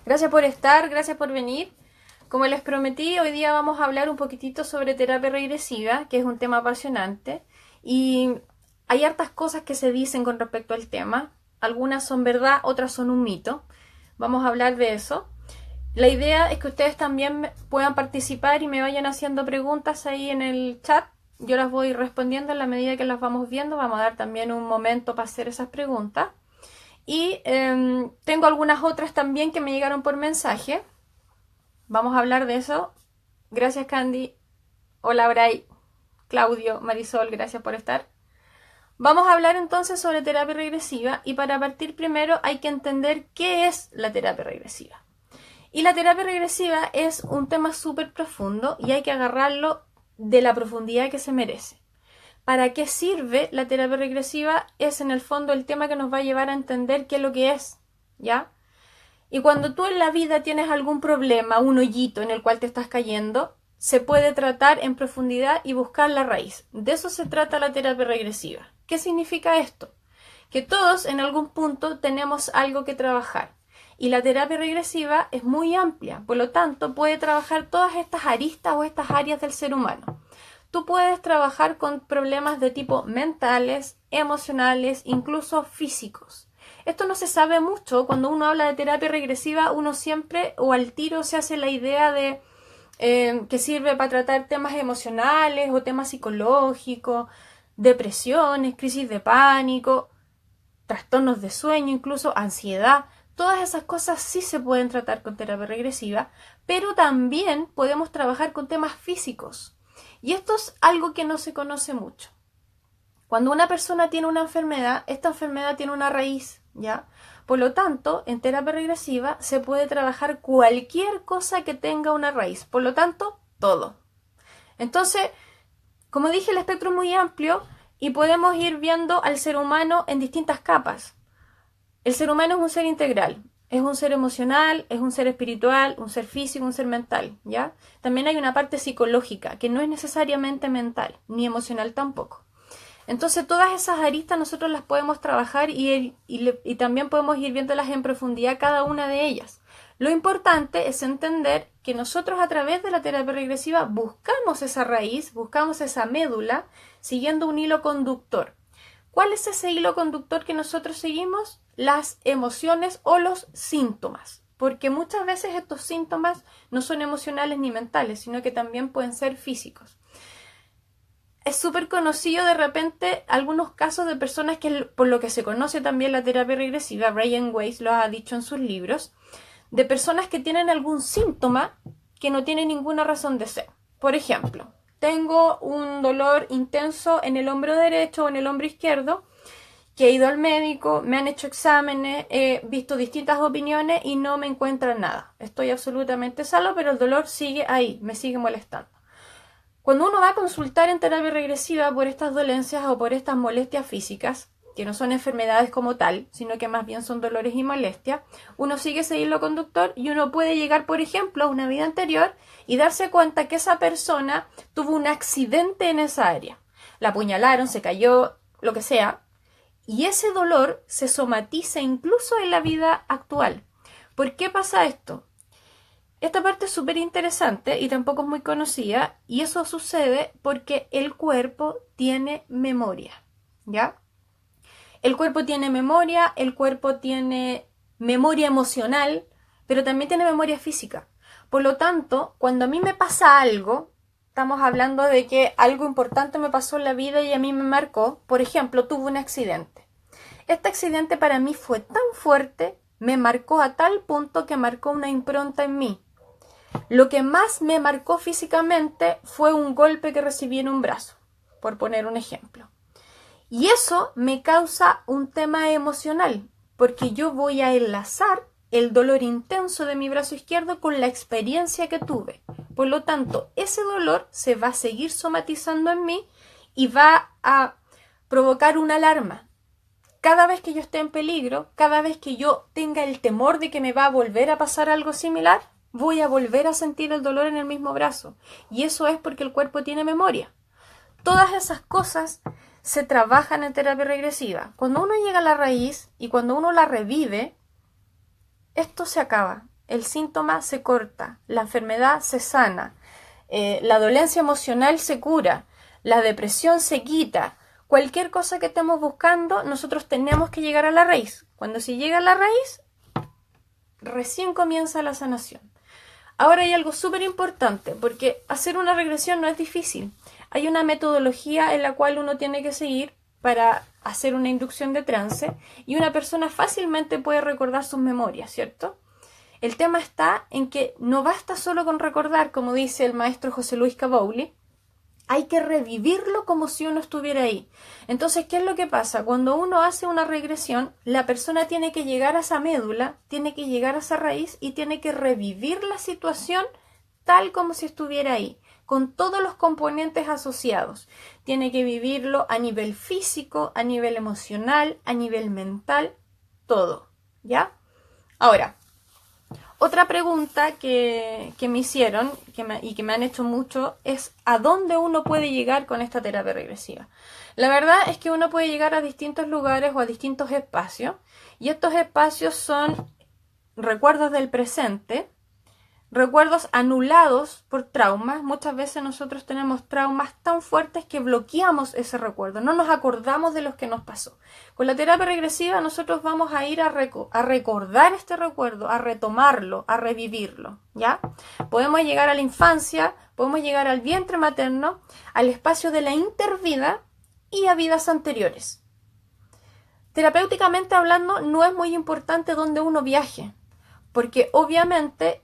Gracias por estar, gracias por venir. Como les prometí, hoy día vamos a hablar un poquitito sobre terapia regresiva, que es un tema apasionante. Y hay hartas cosas que se dicen con respecto al tema. Algunas son verdad, otras son un mito. Vamos a hablar de eso. La idea es que ustedes también puedan participar y me vayan haciendo preguntas ahí en el chat. Yo las voy respondiendo en la medida que las vamos viendo. Vamos a dar también un momento para hacer esas preguntas. Y tengo algunas otras también que me llegaron por mensaje. Vamos a hablar de eso. Gracias, Candy. Hola, Bray, Claudio, Marisol, gracias por estar. Vamos a hablar entonces sobre terapia regresiva y para partir primero hay que entender qué es la terapia regresiva. Y la terapia regresiva es un tema súper profundo y hay que agarrarlo de la profundidad que se merece. ¿Para qué sirve la terapia regresiva? Es en el fondo el tema que nos va a llevar a entender qué es lo que es, ¿ya? Y cuando tú en la vida tienes algún problema, un hoyito en el cual te estás cayendo, se puede tratar en profundidad y buscar la raíz. De eso se trata la terapia regresiva. ¿Qué significa esto? Que todos en algún punto tenemos algo que trabajar. Y la terapia regresiva es muy amplia, por lo tanto puede trabajar todas estas aristas o estas áreas del ser humano. Tú puedes trabajar con problemas de tipo mentales, emocionales, incluso físicos. Esto no se sabe mucho. Cuando uno habla de terapia regresiva, uno siempre o al tiro se hace la idea de que sirve para tratar temas emocionales o temas psicológicos, depresiones, crisis de pánico, trastornos de sueño, incluso ansiedad. Todas esas cosas sí se pueden tratar con terapia regresiva, pero también podemos trabajar con temas físicos. Y esto es algo que no se conoce mucho. Cuando una persona tiene una enfermedad, esta enfermedad tiene una raíz, ¿ya? Por lo tanto, en terapia regresiva se puede trabajar cualquier cosa que tenga una raíz. Por lo tanto, todo. Entonces, como dije, el espectro es muy amplio y podemos ir viendo al ser humano en distintas capas. El ser humano es un ser integral. Es un ser emocional, es un ser espiritual, un ser físico, un ser mental, ¿ya? También hay una parte psicológica, que no es necesariamente mental, ni emocional tampoco. Entonces todas esas aristas nosotros las podemos trabajar y también podemos ir viéndolas en profundidad cada una de ellas. Lo importante es entender que nosotros a través de la terapia regresiva buscamos esa raíz, buscamos esa médula, siguiendo un hilo conductor. ¿Cuál es ese hilo conductor que nosotros seguimos? Las emociones o los síntomas. Porque muchas veces estos síntomas no son emocionales ni mentales, sino que también pueden ser físicos. Es súper conocido de repente algunos casos de personas que, por lo que se conoce también la terapia regresiva, Brian Weiss lo ha dicho en sus libros, de personas que tienen algún síntoma que no tiene ninguna razón de ser. Por ejemplo, tengo un dolor intenso en el hombro derecho o en el hombro izquierdo, que he ido al médico, me han hecho exámenes, he visto distintas opiniones y no me encuentran nada. Estoy absolutamente sano, pero el dolor sigue ahí, me sigue molestando. Cuando uno va a consultar en terapia regresiva por estas dolencias o por estas molestias físicas, que no son enfermedades como tal, sino que más bien son dolores y molestias, uno sigue ese hilo conductor y uno puede llegar, por ejemplo, a una vida anterior y darse cuenta que esa persona tuvo un accidente en esa área. La apuñalaron, se cayó, lo que sea, y ese dolor se somatiza incluso en la vida actual. ¿Por qué pasa esto? Esta parte es súper interesante y tampoco es muy conocida, y eso sucede porque el cuerpo tiene memoria, ¿ya? El cuerpo tiene memoria emocional, pero también tiene memoria física. Por lo tanto, cuando a mí me pasa algo, estamos hablando de que algo importante me pasó en la vida y a mí me marcó. Por ejemplo, tuve un accidente. Este accidente para mí fue tan fuerte, me marcó a tal punto que marcó una impronta en mí. Lo que más me marcó físicamente fue un golpe que recibí en un brazo, por poner un ejemplo. Y eso me causa un tema emocional, porque yo voy a enlazar el dolor intenso de mi brazo izquierdo con la experiencia que tuve. Por lo tanto, ese dolor se va a seguir somatizando en mí y va a provocar una alarma. Cada vez que yo esté en peligro, cada vez que yo tenga el temor de que me va a volver a pasar algo similar, voy a volver a sentir el dolor en el mismo brazo. Y eso es porque el cuerpo tiene memoria. Todas esas cosas se trabajan en terapia regresiva. Cuando uno llega a la raíz y cuando uno la revive, esto se acaba. el síntoma se corta, la enfermedad se sana, la dolencia emocional se cura, la depresión se quita. Cualquier cosa que estemos buscando, nosotros tenemos que llegar a la raíz. Cuando se llega a la raíz, recién comienza la sanación. Ahora hay algo súper importante, porque hacer una regresión no es difícil. Hay una metodología en la cual uno tiene que seguir para hacer una inducción de trance y una persona fácilmente puede recordar sus memorias, ¿cierto? El tema está en que no basta solo con recordar, como dice el maestro José Luis Cabaulli, hay que revivirlo como si uno estuviera ahí. Entonces, ¿qué es lo que pasa? Cuando uno hace una regresión, la persona tiene que llegar a esa médula, tiene que llegar a esa raíz y tiene que revivir la situación tal como si estuviera ahí, con todos los componentes asociados. Tiene que vivirlo a nivel físico, a nivel emocional, a nivel mental, todo, ¿ya? Ahora, otra pregunta que me hicieron y que me han hecho mucho es ¿a dónde uno puede llegar con esta terapia regresiva? La verdad es que uno puede llegar a distintos lugares o a distintos espacios y estos espacios son recuerdos del presente, recuerdos anulados por traumas. Muchas veces nosotros tenemos traumas tan fuertes que bloqueamos ese recuerdo, no nos acordamos de lo que nos pasó. Con la terapia regresiva nosotros vamos a ir a recordar este recuerdo, a retomarlo, a revivirlo, ¿ya? Podemos llegar a la infancia, podemos llegar al vientre materno, al espacio de la intervida y a vidas anteriores. Terapéuticamente hablando, no es muy importante dónde uno viaje, porque obviamente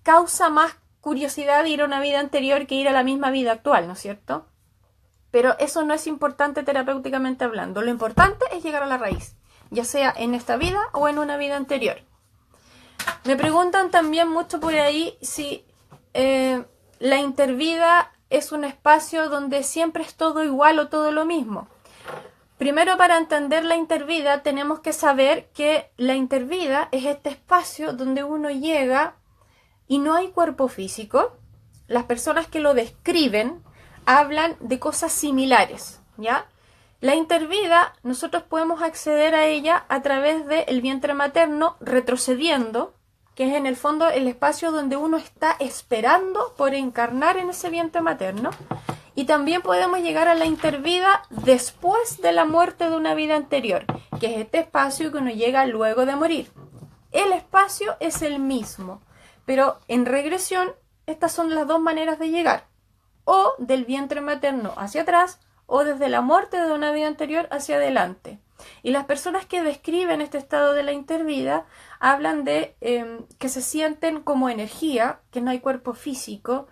causa más curiosidad ir a una vida anterior que ir a la misma vida actual, ¿no es cierto? Pero eso no es importante terapéuticamente hablando. Lo importante es llegar a la raíz, ya sea en esta vida o en una vida anterior. Me preguntan también mucho por ahí si la intervida es un espacio donde siempre es todo igual o todo lo mismo. Primero, para entender la intervida, tenemos que saber que la intervida es este espacio donde uno llega y no hay cuerpo físico. Las personas que lo describen hablan de cosas similares, ¿ya? La intervida, nosotros podemos acceder a ella a través del vientre materno retrocediendo, que es en el fondo el espacio donde uno está esperando por encarnar en ese vientre materno. Y también podemos llegar a la intervida después de la muerte de una vida anterior, que es este espacio que uno llega luego de morir. El espacio es el mismo, pero en regresión estas son las dos maneras de llegar, o del vientre materno hacia atrás, o desde la muerte de una vida anterior hacia adelante. Y las personas que describen este estado de la intervida hablan de que se sienten como energía, que no hay cuerpo físico,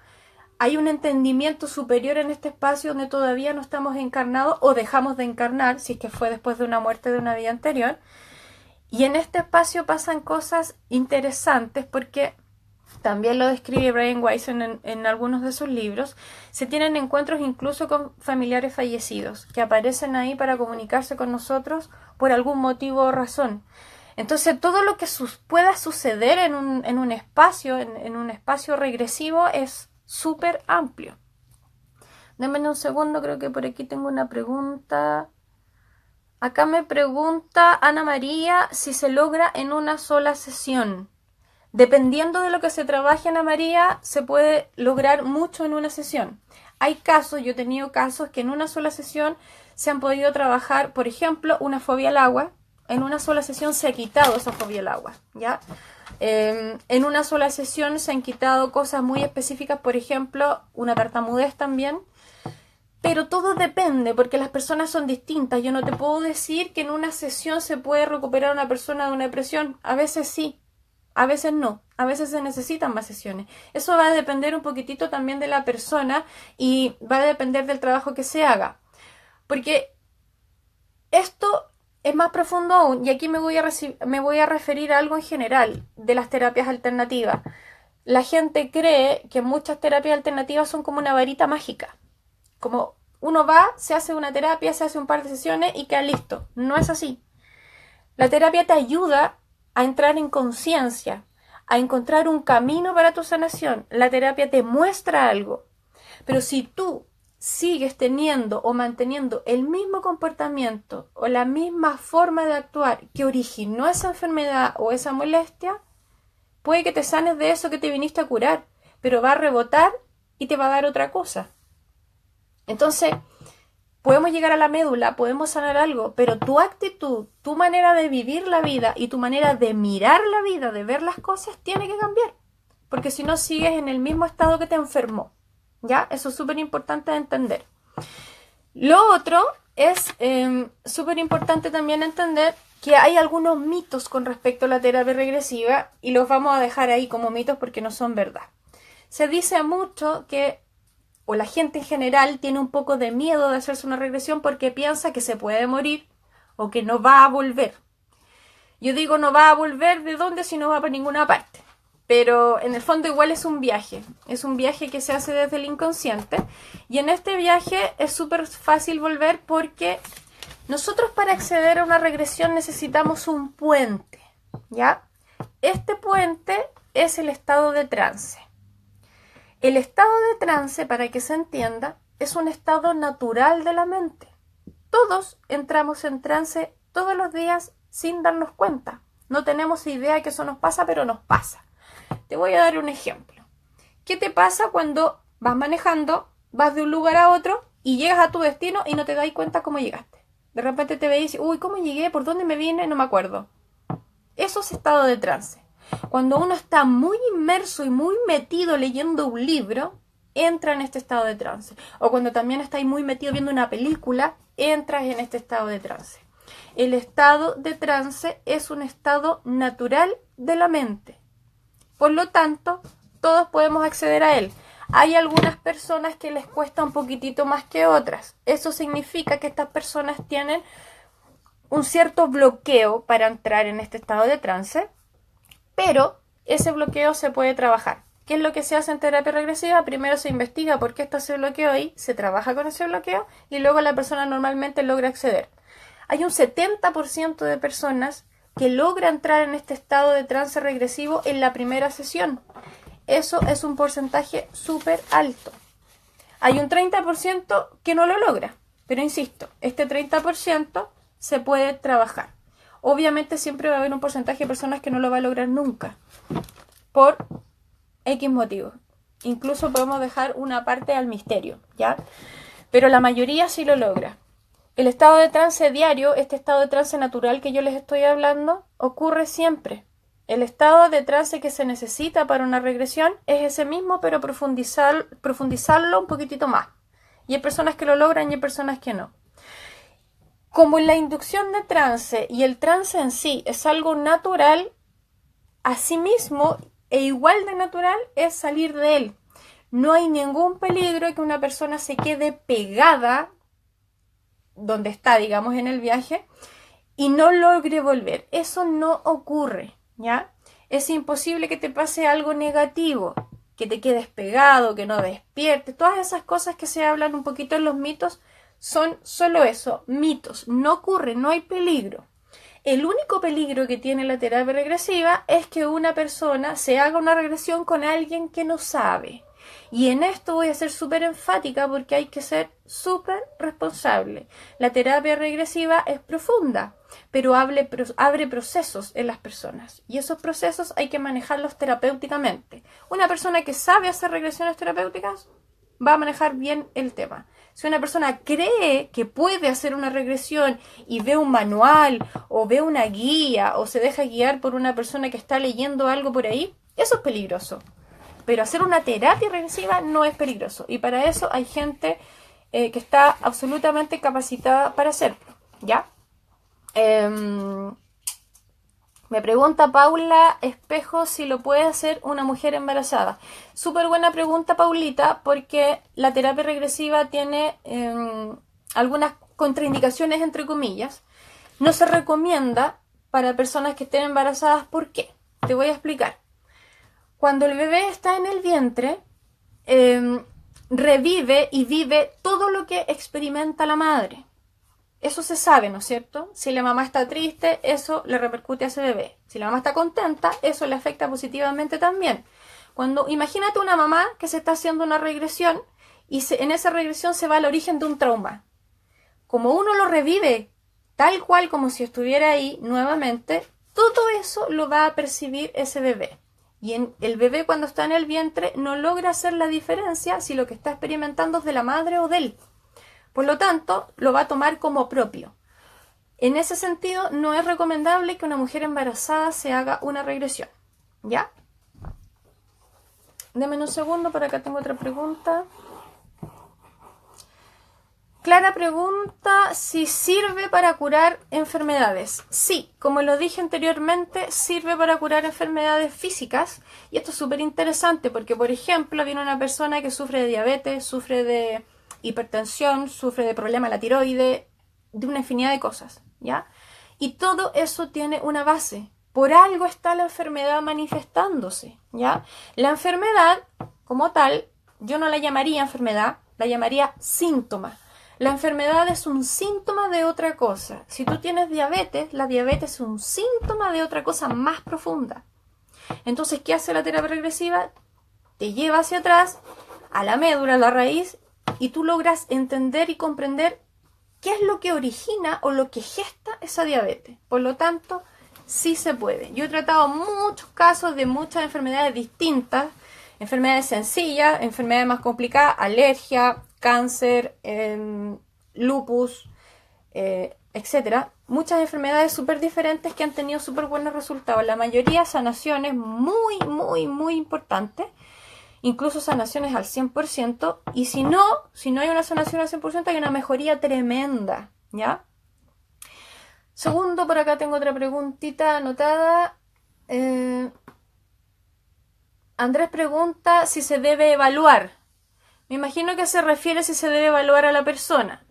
hay un entendimiento superior en este espacio donde todavía no estamos encarnados o dejamos de encarnar, si es que fue después de una muerte de una vida anterior. Y en este espacio pasan cosas interesantes porque también lo describe Brian Weiss en algunos de sus libros. Se tienen encuentros incluso con familiares fallecidos que aparecen ahí para comunicarse con nosotros por algún motivo o razón. Entonces todo lo que pueda suceder en un espacio, en un espacio regresivo es súper amplio. Denme un segundo, creo que por aquí tengo una pregunta. Acá me pregunta Ana María si se logra en una sola sesión. Dependiendo de lo que se trabaje, Ana María, se puede lograr mucho en una sesión. Hay casos, yo he tenido casos que en una sola sesión se han podido trabajar, por ejemplo, una fobia al agua. En una sola sesión se ha quitado esa fobia al agua, ¿ya? En una sola sesión se han quitado cosas muy específicas, por ejemplo, una tartamudez también. Pero todo depende, porque las personas son distintas. Yo no te puedo decir que en una sesión se puede recuperar a una persona de una depresión. A veces sí, a veces no. A veces se necesitan más sesiones. Eso va a depender un poquitito también de la persona y va a depender del trabajo que se haga. Porque esto es más profundo aún, y aquí me voy a referir a algo en general de las terapias alternativas. La gente cree que muchas terapias alternativas son como una varita mágica. Como uno va, se hace una terapia, se hace un par de sesiones y queda listo. No es así. La terapia te ayuda a entrar en conciencia, a encontrar un camino para tu sanación. La terapia te muestra algo. Pero si tú sigues teniendo o manteniendo el mismo comportamiento o la misma forma de actuar que originó esa enfermedad o esa molestia, Puede que te sanes de eso que te viniste a curar, pero va a rebotar y te va a dar otra cosa. Entonces, podemos llegar a la médula, podemos sanar algo, pero tu actitud, tu manera de vivir la vida y tu manera de mirar la vida, de ver las cosas, tiene que cambiar. Porque si no, sigues en el mismo estado que te enfermó. ¿Ya? Eso es súper importante de entender. Lo otro es súper importante también entender que hay algunos mitos con respecto a la terapia regresiva y los vamos a dejar ahí como mitos porque no son verdad. Se dice mucho que, o la gente en general tiene un poco de miedo de hacerse una regresión porque piensa que se puede morir o que no va a volver. Yo digo no va a volver, ¿de dónde? Si no va para ninguna parte. Pero en el fondo igual es un viaje que se hace desde el inconsciente y en este viaje es súper fácil volver porque nosotros para acceder a una regresión necesitamos un puente, ¿ya? Este puente es el estado de trance. El estado de trance, para que se entienda, es un estado natural de la mente. Todos entramos en trance todos los días sin darnos cuenta. No tenemos idea que eso nos pasa, pero nos pasa. Te voy a dar un ejemplo. ¿Qué te pasa cuando vas manejando, vas de un lugar a otro y llegas a tu destino y no te das cuenta cómo llegaste? De repente te ves y dices, uy, ¿cómo llegué? ¿Por dónde me vine? No me acuerdo. Eso es estado de trance. Cuando uno está muy inmerso y muy metido leyendo un libro, entra en este estado de trance. O cuando también estás muy metido viendo una película, entras en este estado de trance. El estado de trance es un estado natural de la mente. Por lo tanto, todos podemos acceder a él. Hay algunas personas que les cuesta un poquitito más que otras. Eso significa que estas personas tienen un cierto bloqueo para entrar en este estado de trance, pero ese bloqueo se puede trabajar. ¿Qué es lo que se hace en terapia regresiva? Primero se investiga por qué está ese bloqueo ahí, se trabaja con ese bloqueo y luego la persona normalmente logra acceder. Hay un 70% de personas que logra entrar en este estado de trance regresivo en la primera sesión. Eso es un porcentaje súper alto. Hay un 30% que no lo logra, pero insisto, este 30% se puede trabajar. Obviamente siempre va a haber un porcentaje de personas que no lo va a lograr nunca, por X motivos. Incluso podemos dejar una parte al misterio, ¿ya? Pero la mayoría sí lo logra. El estado de trance diario, este estado de trance natural que yo les estoy hablando, ocurre siempre. El estado de trance que se necesita para una regresión es ese mismo, pero profundizarlo un poquitito más. Y hay personas que lo logran y hay personas que no. Como la inducción de trance y el trance en sí es algo natural, asimismo e igual de natural es salir de él. No hay ningún peligro que una persona se quede pegada donde está, digamos, en el viaje y no logre volver. Eso no ocurre, ¿ya? Es imposible que te pase algo negativo, que te quedes pegado, que no despiertes. Todas esas cosas que se hablan un poquito en los mitos son solo eso, mitos. No ocurre, no hay peligro. El único peligro que tiene la terapia regresiva es que una persona se haga una regresión con alguien que no sabe. Y en esto voy a ser súper enfática porque hay que ser súper responsable. La terapia regresiva es profunda, pero abre procesos en las personas. Y esos procesos hay que manejarlos terapéuticamente. Una persona que sabe hacer regresiones terapéuticas va a manejar bien el tema. Si una persona cree que puede hacer una regresión y ve un manual o ve una guía o se deja guiar por una persona que está leyendo algo por ahí, eso es peligroso. Pero hacer una terapia regresiva no es peligroso. Y para eso hay gente que está absolutamente capacitada para hacerlo, ¿ya? Me pregunta Paula Espejo si lo puede hacer una mujer embarazada. Súper buena pregunta, Paulita, porque la terapia regresiva tiene algunas contraindicaciones, entre comillas. No se recomienda para personas que estén embarazadas. ¿Por qué? Te voy a explicar. Cuando el bebé está en el vientre, revive y vive todo lo que experimenta la madre. Eso se sabe, ¿no es cierto? Si la mamá está triste, eso le repercute a ese bebé. Si la mamá está contenta, eso le afecta positivamente también. Imagínate una mamá que se está haciendo una regresión y en esa regresión se va al origen de un trauma. Como uno lo revive tal cual como si estuviera ahí nuevamente, todo eso lo va a percibir ese bebé. Y el bebé cuando está en el vientre no logra hacer la diferencia si lo que está experimentando es de la madre o de él. Por lo tanto, lo va a tomar como propio. En ese sentido, no es recomendable que una mujer embarazada se haga una regresión. ¿Ya? Deme un segundo, por acá tengo otra pregunta. Clara pregunta si sirve para curar enfermedades. Sí, como lo dije anteriormente, sirve para curar enfermedades físicas. Y esto es súper interesante porque, por ejemplo, viene una persona que sufre de diabetes, sufre de hipertensión, sufre de problema de la tiroides, de una infinidad de cosas, ¿ya? Y todo eso tiene una base. Por algo está la enfermedad manifestándose, ¿ya? La enfermedad, como tal, yo no la llamaría enfermedad, la llamaría síntoma. La enfermedad es un síntoma de otra cosa. Si tú tienes diabetes, la diabetes es un síntoma de otra cosa más profunda. Entonces, ¿qué hace la terapia regresiva? Te lleva hacia atrás, a la médula, a la raíz, y tú logras entender y comprender qué es lo que origina o lo que gesta esa diabetes. Por lo tanto, sí se puede. Yo he tratado muchos casos de muchas enfermedades distintas, enfermedades sencillas, enfermedades más complicadas, alergia, cáncer, lupus, etcétera. Muchas enfermedades súper diferentes que han tenido súper buenos resultados. La mayoría sanaciones muy, muy, muy importantes. Incluso sanaciones al 100%. Y si no hay una sanación al 100%, hay una mejoría tremenda, ¿ya? Segundo, por acá tengo otra preguntita anotada. Andrés pregunta si se debe evaluar. Me imagino que se refiere si se debe evaluar a la persona.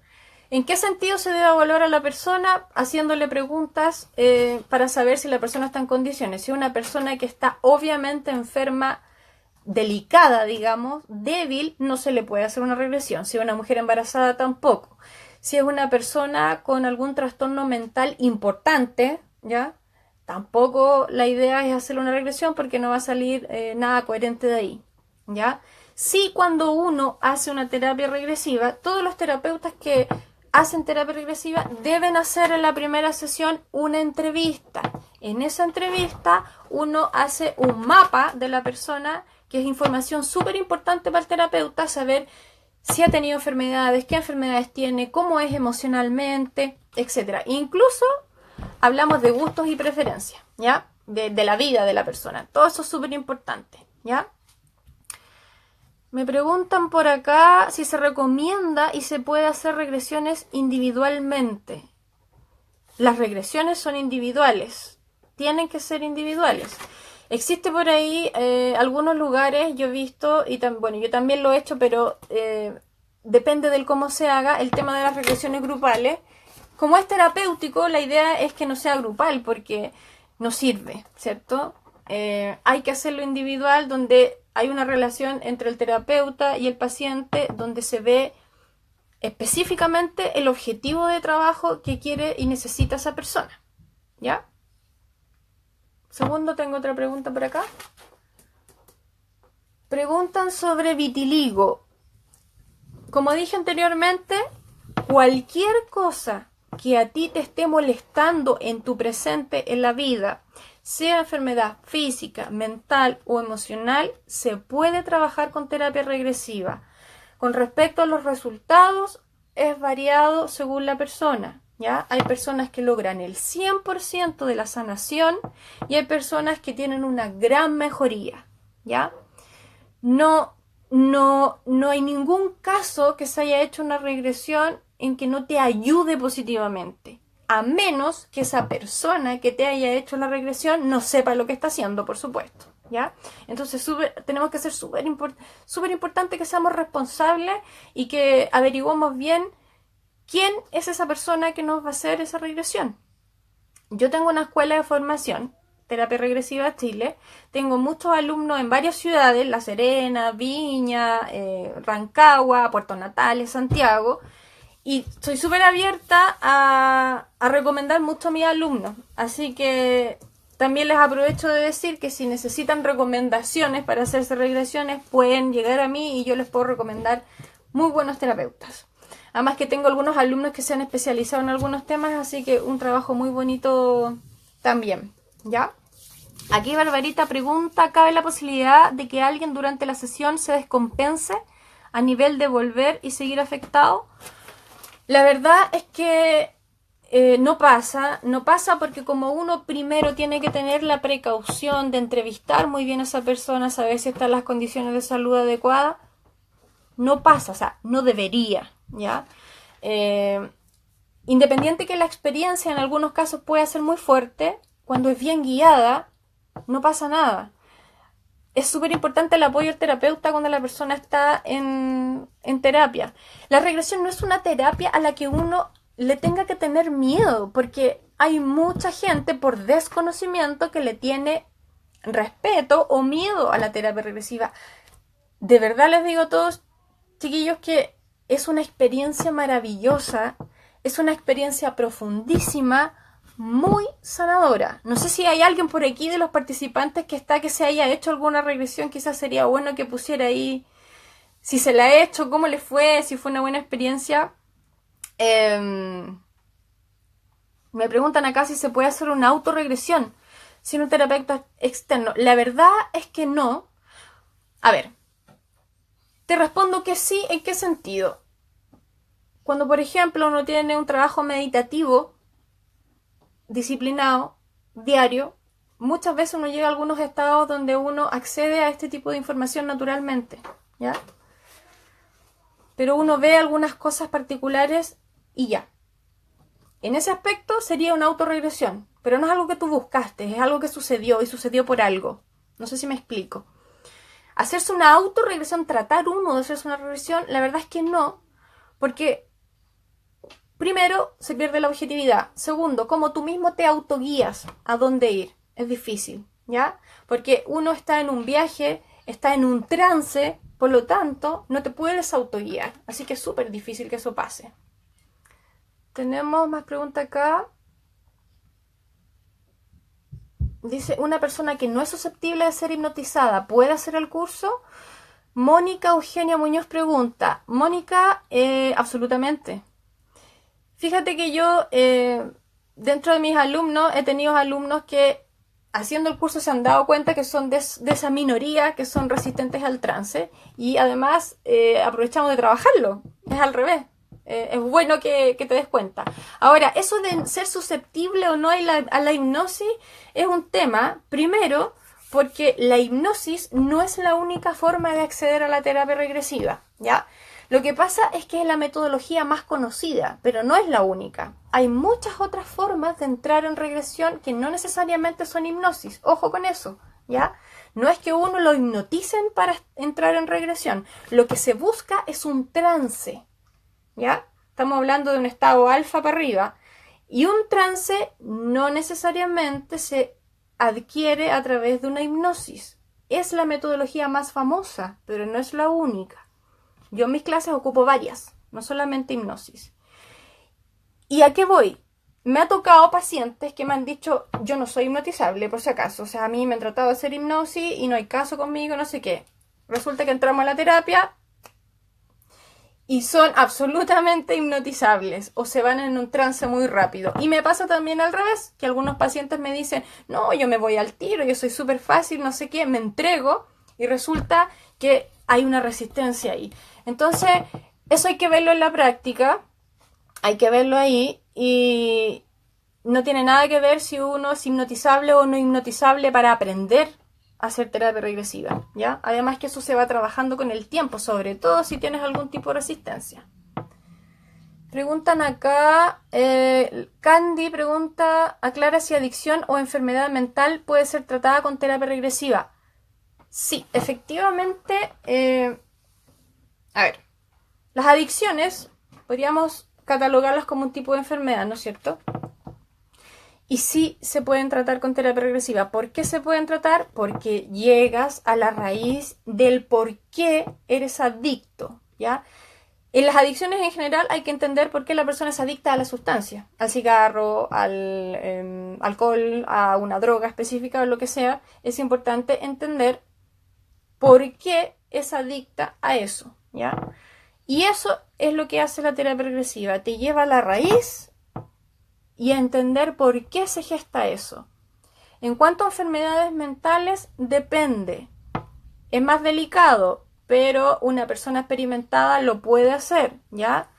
¿En qué sentido se debe evaluar a la persona? Haciéndole preguntas para saber si la persona está en condiciones. Si es una persona que está obviamente enferma, delicada, digamos, débil, no se le puede hacer una regresión. Si es una mujer embarazada, tampoco. Si es una persona con algún trastorno mental importante, ¿ya? Tampoco la idea es hacerle una regresión porque no va a salir nada coherente de ahí, ¿ya? Sí, cuando uno hace una terapia regresiva, todos los terapeutas que hacen terapia regresiva deben hacer en la primera sesión una entrevista. En esa entrevista uno hace un mapa de la persona, que es información súper importante para el terapeuta, saber si ha tenido enfermedades, qué enfermedades tiene, cómo es emocionalmente, etc. Incluso hablamos de gustos y preferencias, ¿ya? De la vida de la persona. Todo eso es súper importante, ¿ya? Me preguntan por acá si se recomienda y se puede hacer regresiones individualmente. Las regresiones son individuales, tienen que ser individuales. Existe por ahí algunos lugares, yo he visto, y bueno, yo también lo he hecho, pero depende del cómo se haga, el tema de las regresiones grupales. Como es terapéutico, la idea es que no sea grupal, porque no sirve, ¿cierto? Hay que hacerlo individual, donde hay una relación entre el terapeuta y el paciente, donde se ve específicamente el objetivo de trabajo que quiere y necesita esa persona, ¿ya? Segundo, tengo otra pregunta por acá. Preguntan sobre vitiligo. Como dije anteriormente, cualquier cosa que a ti te esté molestando en tu presente, en la vida, sea enfermedad física, mental o emocional, se puede trabajar con terapia regresiva. Con respecto a los resultados, es variado según la persona, ¿ya? Hay personas que logran el 100% de la sanación y hay personas que tienen una gran mejoría, ¿ya? No hay ningún caso que se haya hecho una regresión en que no te ayude positivamente, a menos que esa persona que te haya hecho la regresión no sepa lo que está haciendo, por supuesto, ¿ya? Entonces tenemos que ser súper importante que seamos responsables y que averiguemos bien quién es esa persona que nos va a hacer esa regresión. Yo tengo una escuela de formación, Terapia Regresiva Chile. Tengo muchos alumnos en varias ciudades, La Serena, Viña, Rancagua, Puerto Natales, Santiago. Y soy súper abierta a recomendar mucho a mis alumnos. Así que también les aprovecho de decir que si necesitan recomendaciones para hacerse regresiones, pueden llegar a mí y yo les puedo recomendar muy buenos terapeutas. Además que tengo algunos alumnos que se han especializado en algunos temas, así que un trabajo muy bonito también, ¿ya? Aquí Barbarita pregunta, ¿cabe la posibilidad de que alguien durante la sesión se descompense a nivel de volver y seguir afectado? La verdad es que no pasa porque como uno primero tiene que tener la precaución de entrevistar muy bien a esa persona, saber si están las condiciones de salud adecuadas, no pasa, o sea, no debería, ¿ya? Independiente que la experiencia en algunos casos pueda ser muy fuerte, cuando es bien guiada, no pasa nada. Es súper importante el apoyo del terapeuta cuando la persona está en terapia. La regresión no es una terapia a la que uno le tenga que tener miedo, porque hay mucha gente por desconocimiento que le tiene respeto o miedo a la terapia regresiva. De verdad les digo a todos, chiquillos, que es una experiencia maravillosa, es una experiencia profundísima, muy sanadora. No sé si hay alguien por aquí de los participantes que se haya hecho alguna regresión. Quizás sería bueno que pusiera ahí si se la ha hecho, cómo le fue, si fue una buena experiencia. Me preguntan acá si se puede hacer una autorregresión sin un terapeuta externo. La verdad es que no. A ver, te respondo que sí. ¿En qué sentido? Cuando, por ejemplo, uno tiene un trabajo meditativo disciplinado, diario, muchas veces uno llega a algunos estados donde uno accede a este tipo de información naturalmente, ¿ya? Pero uno ve algunas cosas particulares y ya. En ese aspecto sería una autorregresión, pero no es algo que tú buscaste, es algo que sucedió y sucedió por algo. No sé si me explico. Hacerse una autorregresión, tratar uno de hacerse una regresión, la verdad es que no, porque primero, se pierde la objetividad. Segundo, como tú mismo te autoguías a dónde ir. Es difícil, ¿ya? Porque uno está en un viaje, está en un trance, por lo tanto, no te puedes autoguiar. Así que es súper difícil que eso pase. Tenemos más preguntas acá. Dice, una persona que no es susceptible de ser hipnotizada, ¿puede hacer el curso? Mónica Eugenia Muñoz pregunta. Mónica, absolutamente. Fíjate que yo, dentro de mis alumnos, he tenido alumnos que haciendo el curso se han dado cuenta que son de esa minoría que son resistentes al trance y además aprovechamos de trabajarlo. Es al revés. Es bueno que te des cuenta. Ahora, eso de ser susceptible o no a la hipnosis es un tema, primero, porque la hipnosis no es la única forma de acceder a la terapia regresiva, ¿ya? Lo que pasa es que es la metodología más conocida, pero no es la única. Hay muchas otras formas de entrar en regresión que no necesariamente son hipnosis. Ojo con eso, ¿ya? No es que uno lo hipnoticen para entrar en regresión. Lo que se busca es un trance, ¿ya? Estamos hablando de un estado alfa para arriba. Y un trance no necesariamente se adquiere a través de una hipnosis. Es la metodología más famosa, pero no es la única. Yo en mis clases ocupo varias, no solamente hipnosis. ¿Y a qué voy? Me ha tocado pacientes que me han dicho, yo no soy hipnotizable, por si acaso. O sea, a mí me han tratado de hacer hipnosis y no hay caso conmigo, no sé qué. Resulta que entramos a la terapia y son absolutamente hipnotizables o se van en un trance muy rápido. Y me pasa también al revés, que algunos pacientes me dicen, no, yo me voy al tiro, yo soy súper fácil, no sé qué, me entrego y resulta que hay una resistencia ahí. Entonces, eso hay que verlo en la práctica, hay que verlo ahí y no tiene nada que ver si uno es hipnotizable o no hipnotizable para aprender a hacer terapia regresiva, ¿ya? Además que eso se va trabajando con el tiempo, sobre todo si tienes algún tipo de resistencia. Preguntan acá, Candy pregunta, aclara si adicción o enfermedad mental puede ser tratada con terapia regresiva. Sí, efectivamente, a ver, las adicciones podríamos catalogarlas como un tipo de enfermedad, ¿no es cierto? Y sí se pueden tratar con terapia regresiva. ¿Por qué se pueden tratar? Porque llegas a la raíz del por qué eres adicto, ¿ya? En las adicciones en general hay que entender por qué la persona es adicta a la sustancia, al cigarro, al alcohol, a una droga específica o lo que sea. Es importante entender por qué es adicta a eso, ¿ya? Y eso es lo que hace la terapia regresiva, te lleva a la raíz y a entender por qué se gesta eso. En cuanto a enfermedades mentales, depende. Es más delicado, pero una persona experimentada lo puede hacer, ¿ya?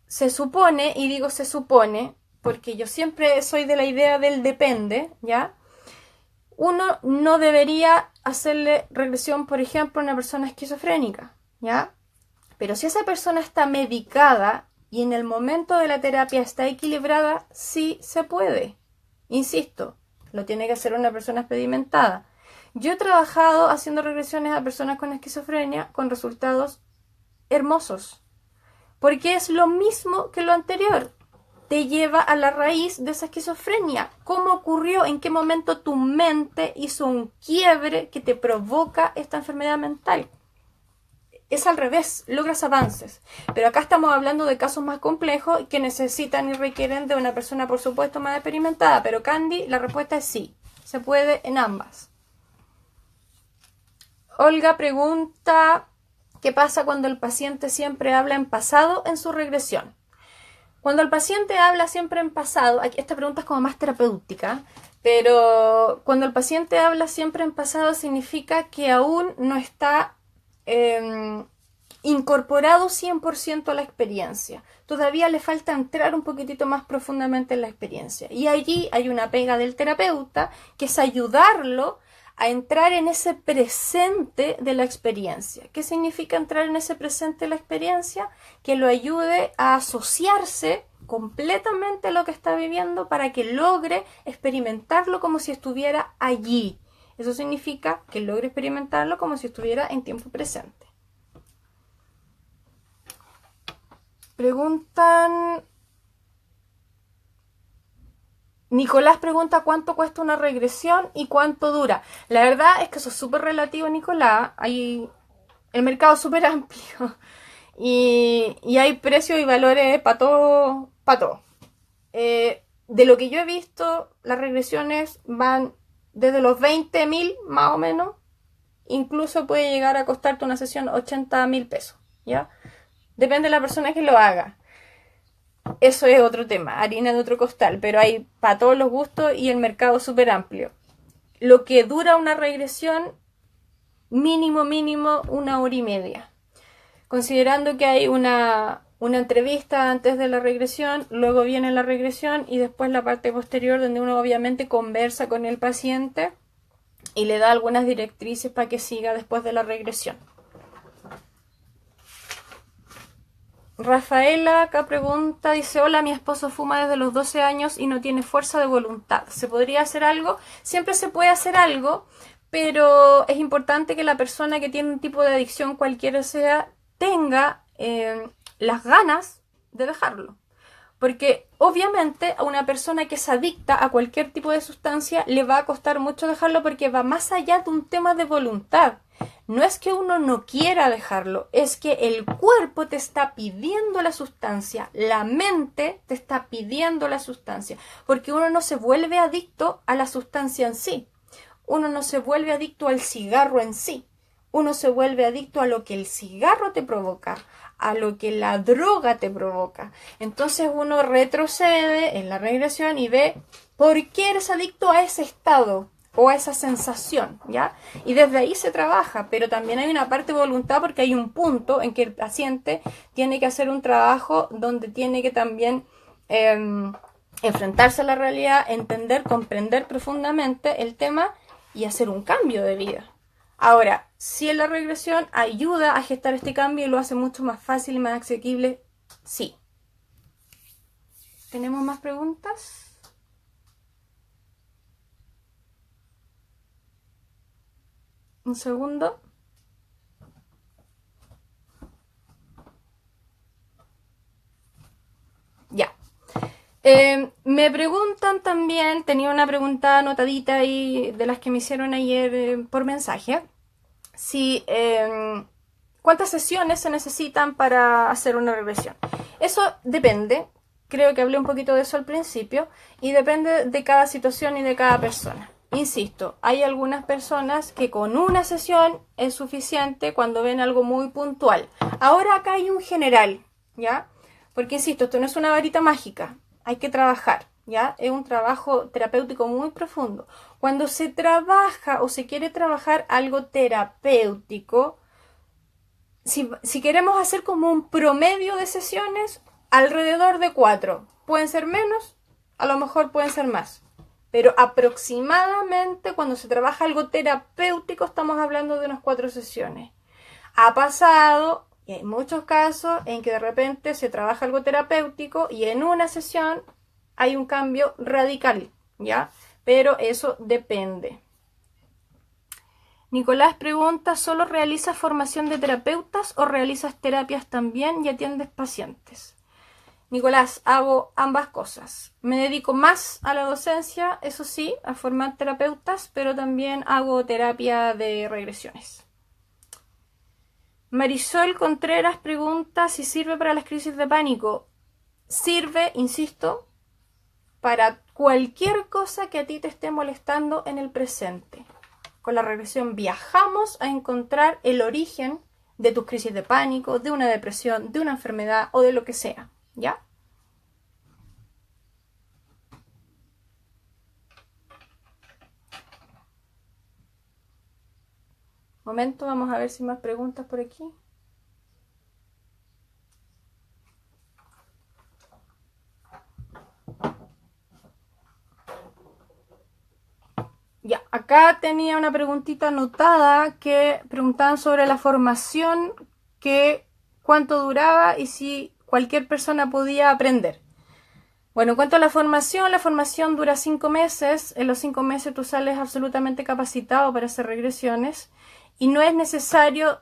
Se supone, y digo se supone, porque yo siempre soy de la idea del depende, ¿ya? Uno no debería hacerle regresión, por ejemplo, a una persona esquizofrénica, ¿ya? Pero si esa persona está medicada y en el momento de la terapia está equilibrada, sí se puede. Insisto, lo tiene que hacer una persona experimentada. Yo he trabajado haciendo regresiones a personas con esquizofrenia con resultados hermosos, porque es lo mismo que lo anterior. Te lleva a la raíz de esa esquizofrenia. ¿Cómo ocurrió? ¿En qué momento tu mente hizo un quiebre que te provoca esta enfermedad mental? Es al revés, logras avances. Pero acá estamos hablando de casos más complejos que necesitan y requieren de una persona, por supuesto, más experimentada. Pero Candy, la respuesta es sí. Se puede en ambas. Olga pregunta, ¿qué pasa cuando el paciente siempre habla en pasado en su regresión? Cuando el paciente habla siempre en pasado, esta pregunta es como más terapéutica, pero cuando el paciente habla siempre en pasado significa que aún no está incorporado 100% a la experiencia. Todavía le falta entrar un poquitito más profundamente en la experiencia. Y allí hay una pega del terapeuta que es ayudarlo a entrar en ese presente de la experiencia. ¿Qué significa entrar en ese presente de la experiencia? Que lo ayude a asociarse completamente a lo que está viviendo para que logre experimentarlo como si estuviera allí. Eso significa que logre experimentarlo como si estuviera en tiempo presente. Preguntan... Nicolás pregunta cuánto cuesta una regresión y cuánto dura. La verdad es que eso es súper relativo, Nicolás. El mercado es súper amplio y hay precios y valores para todo. De lo que yo he visto, las regresiones van desde los 20.000 más o menos. Incluso puede llegar a costarte una sesión 80.000 pesos, ¿ya? Depende de la persona que lo haga. Eso es otro tema, harina de otro costal, pero hay para todos los gustos y el mercado es súper amplio. Lo que dura una regresión, mínimo 1 hora y media. Considerando que hay una entrevista antes de la regresión, luego viene la regresión y después la parte posterior donde uno obviamente conversa con el paciente y le da algunas directrices para que siga después de la regresión. Rafaela acá pregunta, dice, hola, mi esposo fuma desde los 12 años y no tiene fuerza de voluntad. ¿Se podría hacer algo? Siempre se puede hacer algo, pero es importante que la persona que tiene un tipo de adicción, cualquiera sea, tenga las ganas de dejarlo. Porque obviamente a una persona que es adicta a cualquier tipo de sustancia le va a costar mucho dejarlo porque va más allá de un tema de voluntad. No es que uno no quiera dejarlo, es que el cuerpo te está pidiendo la sustancia, la mente te está pidiendo la sustancia, porque uno no se vuelve adicto a la sustancia en sí, uno no se vuelve adicto al cigarro en sí, uno se vuelve adicto a lo que el cigarro te provoca, a lo que la droga te provoca. Entonces uno retrocede en la regresión y ve por qué eres adicto a ese estado o a esa sensación, ¿ya? Y desde ahí se trabaja, pero también hay una parte de voluntad porque hay un punto en que el paciente tiene que hacer un trabajo donde tiene que también enfrentarse a la realidad, entender, comprender profundamente el tema y hacer un cambio de vida. Ahora, si en la regresión ayuda a gestar este cambio y lo hace mucho más fácil y más asequible, sí. ¿Tenemos más preguntas? Un segundo. Ya. Me preguntan también, tenía una pregunta anotadita ahí de las que me hicieron ayer por mensaje. Si, ¿cuántas sesiones se necesitan para hacer una regresión? Eso depende. Creo que hablé un poquito de eso al principio. Y depende de cada situación y de cada persona. Insisto, hay algunas personas que con una sesión es suficiente cuando ven algo muy puntual. Ahora acá hay un general, ¿ya? Porque insisto, esto no es una varita mágica, hay que trabajar. ¿ya? Es un trabajo terapéutico muy profundo. Cuando se trabaja o se quiere trabajar algo terapéutico, si queremos hacer como un promedio de sesiones, alrededor de 4. Pueden ser menos, a lo mejor pueden ser más. Pero aproximadamente cuando se trabaja algo terapéutico estamos hablando de unas 4 sesiones. Ha pasado, y hay muchos casos, en que de repente se trabaja algo terapéutico y en una sesión hay un cambio radical, ¿ya? Pero eso depende. Nicolás pregunta, ¿solo realizas formación de terapeutas o realizas terapias también y atiendes pacientes? Nicolás, hago ambas cosas. Me dedico más a la docencia, eso sí, a formar terapeutas, pero también hago terapia de regresiones. Marisol Contreras pregunta si sirve para las crisis de pánico. Sirve, insisto, para cualquier cosa que a ti te esté molestando en el presente. Con la regresión viajamos a encontrar el origen de tus crisis de pánico, de una depresión, de una enfermedad o de lo que sea, ¿ya? Momento, vamos a ver si hay más preguntas por aquí. Ya, acá tenía una preguntita anotada que preguntaban sobre la formación, que cuánto duraba y si cualquier persona podía aprender. Bueno, en cuanto a la formación dura 5 meses. En los 5 meses tú sales absolutamente capacitado para hacer regresiones y no es necesario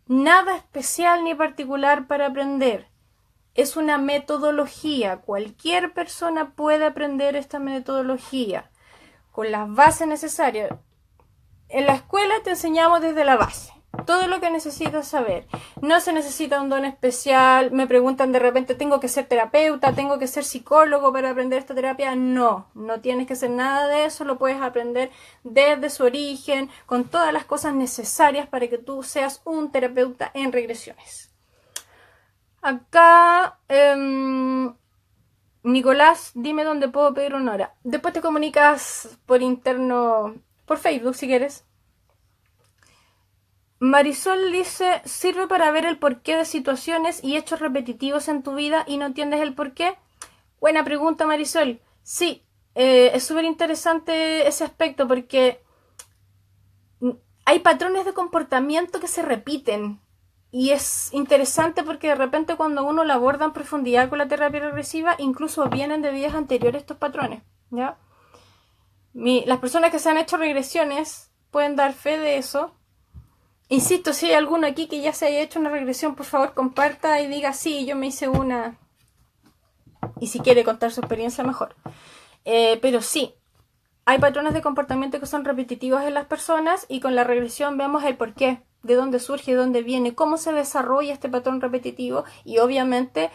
nada especial ni particular para aprender. Es una metodología. Cualquier persona puede aprender esta metodología con las bases necesarias. En la escuela te enseñamos desde la base, todo lo que necesitas saber. No se necesita un don especial. Me preguntan de repente, ¿tengo que ser terapeuta? ¿Tengo que ser psicólogo para aprender esta terapia? No, no tienes que hacer nada de eso. Lo puedes aprender desde su origen, con todas las cosas necesarias para que tú seas un terapeuta en regresiones. Acá... Nicolás, dime dónde puedo pedir una hora. Después te comunicas por interno, por Facebook si quieres. Marisol dice, ¿sirve para ver el porqué de situaciones y hechos repetitivos en tu vida y no entiendes el porqué? Buena pregunta, Marisol. Sí, es súper interesante ese aspecto porque hay patrones de comportamiento que se repiten. Y es interesante porque de repente cuando uno lo aborda en profundidad con la terapia regresiva, incluso vienen de vidas anteriores estos patrones, ¿ya? Las personas que se han hecho regresiones pueden dar fe de eso. Insisto, si hay alguno aquí que ya se haya hecho una regresión, por favor comparta y diga, sí, yo me hice una. Y si quiere contar su experiencia, mejor. Pero sí, hay patrones de comportamiento que son repetitivos en las personas y con la regresión vemos el porqué, de dónde surge, de dónde viene, cómo se desarrolla este patrón repetitivo y obviamente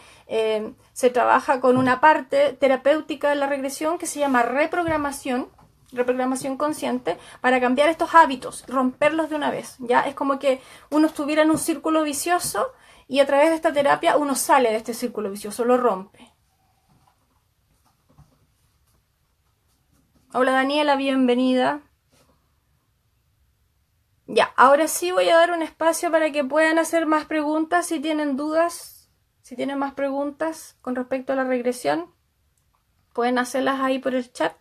se trabaja con una parte terapéutica de la regresión que se llama reprogramación consciente para cambiar estos hábitos, romperlos de una vez, ¿ya? Es como que uno estuviera en un círculo vicioso y a través de esta terapia uno sale de este círculo vicioso, lo rompe. Hola Daniela, bienvenida. Ya, ahora sí voy a dar un espacio para que puedan hacer más preguntas si tienen dudas, si tienen más preguntas con respecto a la regresión, pueden hacerlas ahí por el chat.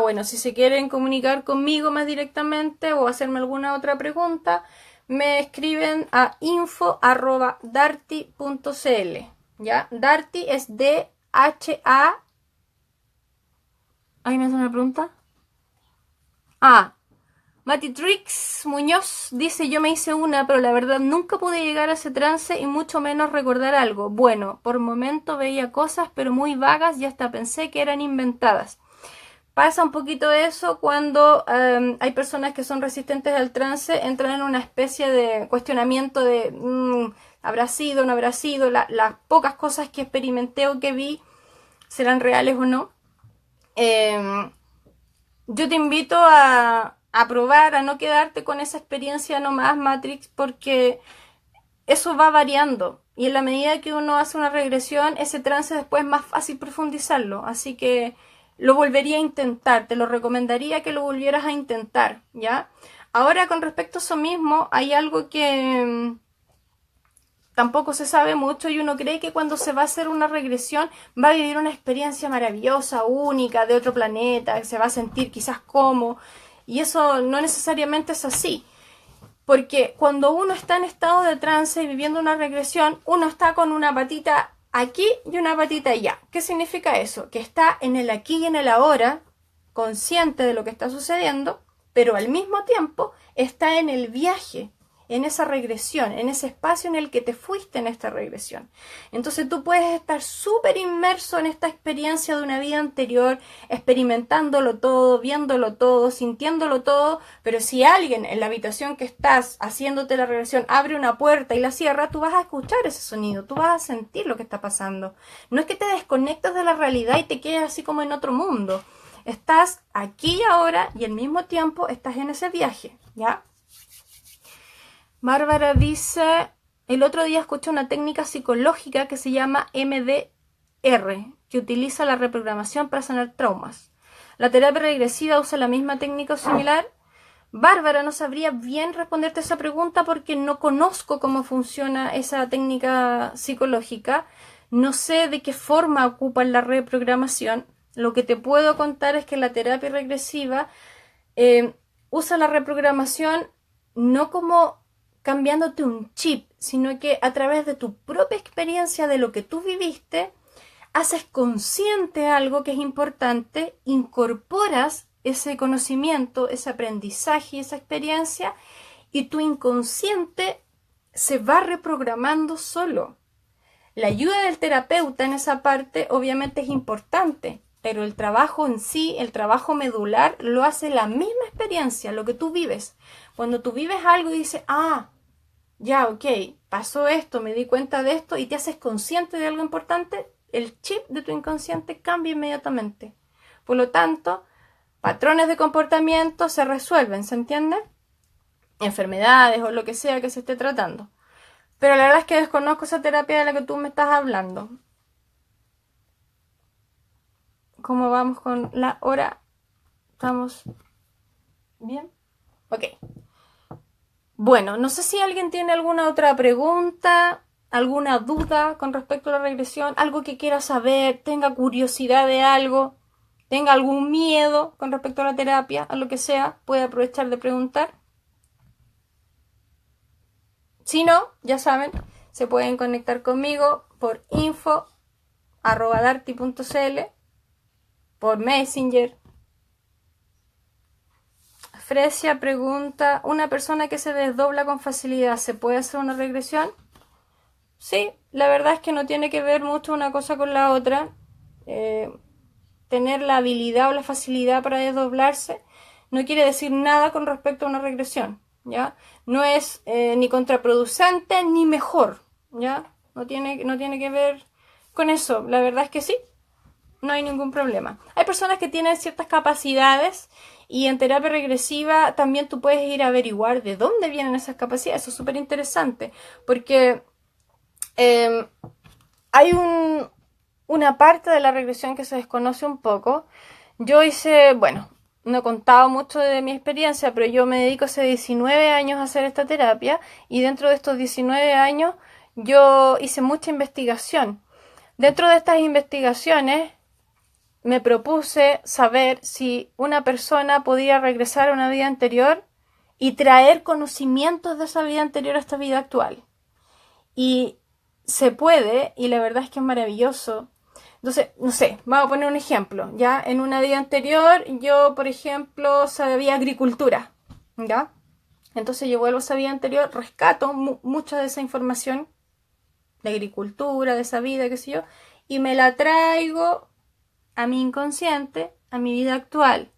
Bueno, si se quieren comunicar conmigo más directamente o hacerme alguna otra pregunta, me escriben a info@darty.cl, ¿ya? Darty es D-H-A. ¿Ahí me hace una pregunta? Matitrix Muñoz dice, yo me hice una, pero la verdad nunca pude llegar a ese trance y mucho menos recordar algo. Bueno, por momento veía cosas, pero muy vagas y hasta pensé que eran inventadas. Pasa un poquito eso cuando hay personas que son resistentes al trance, entran en una especie de cuestionamiento de ¿habrá sido, no habrá sido? Las pocas cosas que experimenté o que vi, ¿serán reales o no? yo te invito a probar, a no quedarte con esa experiencia nomás Matrix, porque eso va variando. Y en la medida que uno hace una regresión, ese trance después es más fácil profundizarlo. Así que lo volvería a intentar, te lo recomendaría que lo volvieras a intentar, ¿ya? Ahora, con respecto a eso mismo, hay algo que tampoco se sabe mucho y uno cree que cuando se va a hacer una regresión va a vivir una experiencia maravillosa, única, de otro planeta, que se va a sentir quizás como, y eso no necesariamente es así. Porque cuando uno está en estado de trance y viviendo una regresión, uno está con una patita aquí y una patita allá. ¿Qué significa eso? Que está en el aquí y en el ahora, consciente de lo que está sucediendo, pero al mismo tiempo está en el viaje, en esa regresión, en ese espacio en el que te fuiste en esta regresión. Entonces tú puedes estar súper inmerso en esta experiencia de una vida anterior, experimentándolo todo, viéndolo todo, sintiéndolo todo, pero si alguien en la habitación que estás haciéndote la regresión abre una puerta y la cierra, tú vas a escuchar ese sonido, tú vas a sentir lo que está pasando. No es que te desconectes de la realidad y te quedes así como en otro mundo. Estás aquí y ahora y al mismo tiempo estás en ese viaje, ¿ya? Bárbara dice, el otro día escuché una técnica psicológica que se llama MDR, que utiliza la reprogramación para sanar traumas. ¿La terapia regresiva usa la misma técnica o similar? Bárbara, no sabría bien responderte esa pregunta porque no conozco cómo funciona esa técnica psicológica. No sé de qué forma ocupan la reprogramación. Lo que te puedo contar es que la terapia regresiva usa la reprogramación no como cambiándote un chip, sino que a través de tu propia experiencia de lo que tú viviste, haces consciente algo que es importante, incorporas ese conocimiento, ese aprendizaje y esa experiencia, y tu inconsciente se va reprogramando solo. La ayuda del terapeuta en esa parte obviamente es importante, pero el trabajo en sí, el trabajo medular, lo hace la misma experiencia, lo que tú vives. Cuando tú vives algo y dices, ya, ok, pasó esto, me di cuenta de esto y te haces consciente de algo importante, el chip de tu inconsciente cambia inmediatamente. Por lo tanto, patrones de comportamiento se resuelven, ¿se entiende? Enfermedades o lo que sea que se esté tratando. Pero la verdad es que desconozco esa terapia de la que tú me estás hablando. ¿Cómo vamos con la hora? ¿Estamos bien? Ok. Bueno, no sé si alguien tiene alguna otra pregunta, alguna duda con respecto a la regresión, algo que quiera saber, tenga curiosidad de algo, tenga algún miedo con respecto a la terapia, a lo que sea, puede aprovechar de preguntar. Si no, ya saben, se pueden conectar conmigo por info@darty.cl, por Messenger. Fresia pregunta, ¿una persona que se desdobla con facilidad se puede hacer una regresión? Sí, la verdad es que no tiene que ver mucho una cosa con la otra. Tener la habilidad o la facilidad para desdoblarse no quiere decir nada con respecto a una regresión, ¿ya? No es ni contraproducente ni mejor, ¿ya? No tiene que ver con eso. La verdad es que sí, no hay ningún problema. Hay personas que tienen ciertas capacidades y en terapia regresiva también tú puedes ir a averiguar de dónde vienen esas capacidades. Eso es súper interesante porque hay una parte de la regresión que se desconoce un poco. Yo hice, bueno, no he contado mucho de mi experiencia, pero yo me dedico hace 19 años a hacer esta terapia y dentro de estos 19 años yo hice mucha investigación. Dentro de estas investigaciones me propuse saber si una persona podía regresar a una vida anterior y traer conocimientos de esa vida anterior a esta vida actual. Y se puede, y la verdad es que es maravilloso. Entonces, no sé, vamos a poner un ejemplo, ¿ya? En una vida anterior yo, por ejemplo, sabía agricultura, ¿ya? Entonces yo vuelvo a esa vida anterior, rescato mucha de esa información de agricultura, de esa vida, qué sé yo, y me la traigo a mi inconsciente, a mi vida actual,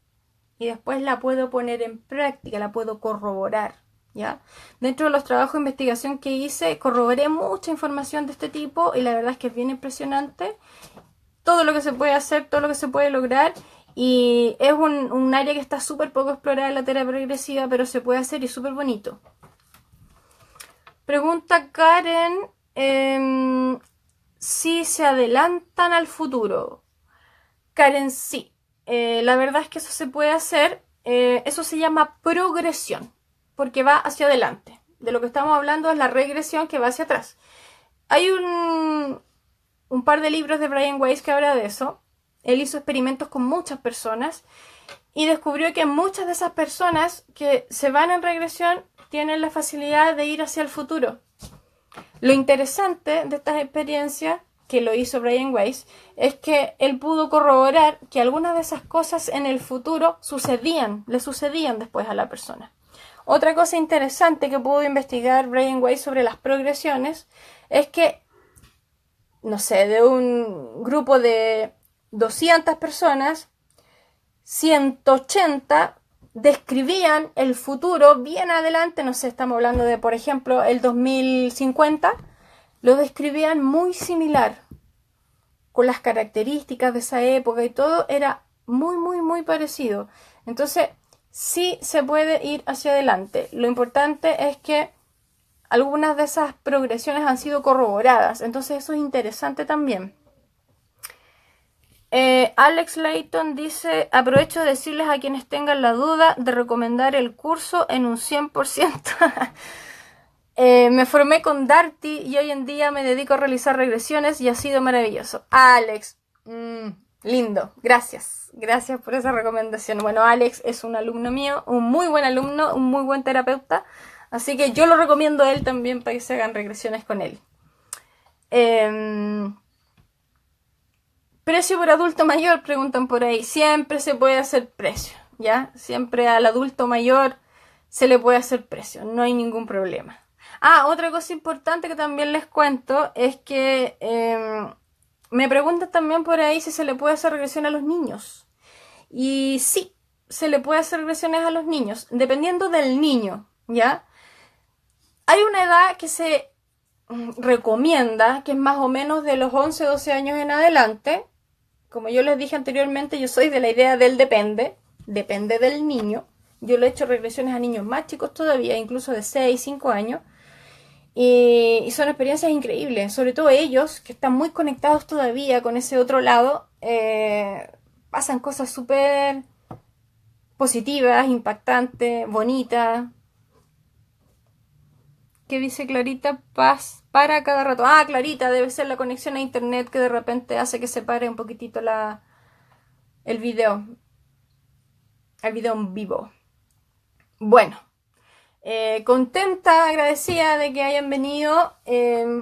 y después la puedo poner en práctica, la puedo corroborar, ¿ya? Dentro de los trabajos de investigación que hice, corroboré mucha información de este tipo y la verdad es que es bien impresionante todo lo que se puede hacer, todo lo que se puede lograr Y es un área que está súper poco explorada en la terapia regresiva, pero se puede hacer y es súper bonito. Pregunta Karen, si se adelantan al futuro. Karen, sí. La verdad es que eso se puede hacer. Eso se llama progresión, porque va hacia adelante. De lo que estamos hablando es la regresión que va hacia atrás. Hay un par de libros de Brian Weiss que habla de eso. Él hizo experimentos con muchas personas y descubrió que muchas de esas personas que se van en regresión tienen la facilidad de ir hacia el futuro. Lo interesante de estas experiencias, que lo hizo Brian Weiss, es que él pudo corroborar que algunas de esas cosas en el futuro le sucedían después a la persona. Otra cosa interesante que pudo investigar Brian Weiss sobre las progresiones es que, no sé, de un grupo de 200 personas, 180 describían el futuro bien adelante, no sé, estamos hablando de, por ejemplo, el 2050, lo describían muy similar, con las características de esa época y todo, era muy, muy, muy parecido. Entonces, sí se puede ir hacia adelante. Lo importante es que algunas de esas progresiones han sido corroboradas, entonces eso es interesante también. Alex Layton dice, aprovecho de decirles a quienes tengan la duda de recomendar el curso en un 100%. Me formé con Darty y hoy en día me dedico a realizar regresiones y ha sido maravilloso. Alex, lindo, gracias por esa recomendación. Bueno, Alex es un alumno mío, un muy buen alumno, un muy buen terapeuta, así que yo lo recomiendo a él también para que se hagan regresiones con él. Precio por adulto mayor, preguntan por ahí. Siempre se puede hacer precio, ¿ya? Siempre al adulto mayor se le puede hacer precio, no hay ningún problema. Otra cosa importante que también les cuento es que me preguntan también por ahí si se le puede hacer regresión a los niños. Y sí, se le puede hacer regresiones a los niños, dependiendo del niño, ¿ya? Hay una edad que se recomienda, que es más o menos de los 11, 12 años en adelante. Como yo les dije anteriormente, yo soy de la idea del depende del niño. Yo le he hecho regresiones a niños más chicos todavía, incluso de 6, 5 años. Y son experiencias increíbles, sobre todo ellos, que están muy conectados todavía con ese otro lado, pasan cosas súper positivas, impactantes, bonitas. ¿Qué dice Clarita? Paz para cada rato. Clarita, debe ser la conexión a internet que de repente hace que se pare un poquitito el video en vivo. Bueno, contenta, agradecida de que hayan venido.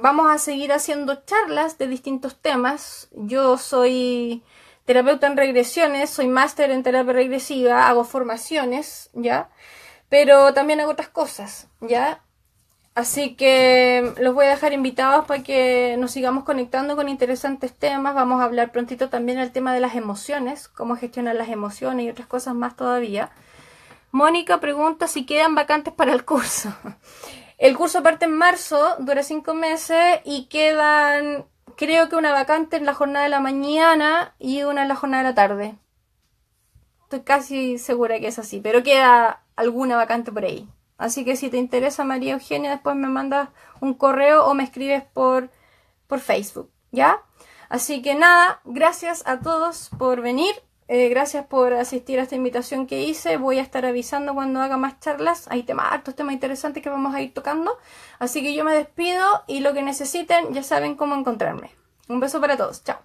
Vamos a seguir haciendo charlas de distintos temas. Yo soy terapeuta en regresiones, soy máster en terapia regresiva, hago formaciones, ¿ya? Pero también hago otras cosas, ¿ya? Así que los voy a dejar invitados para que nos sigamos conectando con interesantes temas. Vamos a hablar prontito también del tema de las emociones, cómo gestionar las emociones y otras cosas más todavía. Mónica pregunta si quedan vacantes para el curso. El curso parte en marzo, dura 5 meses y quedan, creo que una vacante en la jornada de la mañana y una en la jornada de la tarde. Estoy casi segura que es así, pero queda alguna vacante por ahí. Así que si te interesa, María Eugenia, después me mandas un correo o me escribes por Facebook, ¿ya? Así que nada, gracias a todos por venir. Gracias por asistir a esta invitación que hice. Voy a estar avisando cuando haga más charlas. Hay hartos temas interesantes que vamos a ir tocando. Así que yo me despido y lo que necesiten ya saben cómo encontrarme. Un beso para todos. Chao.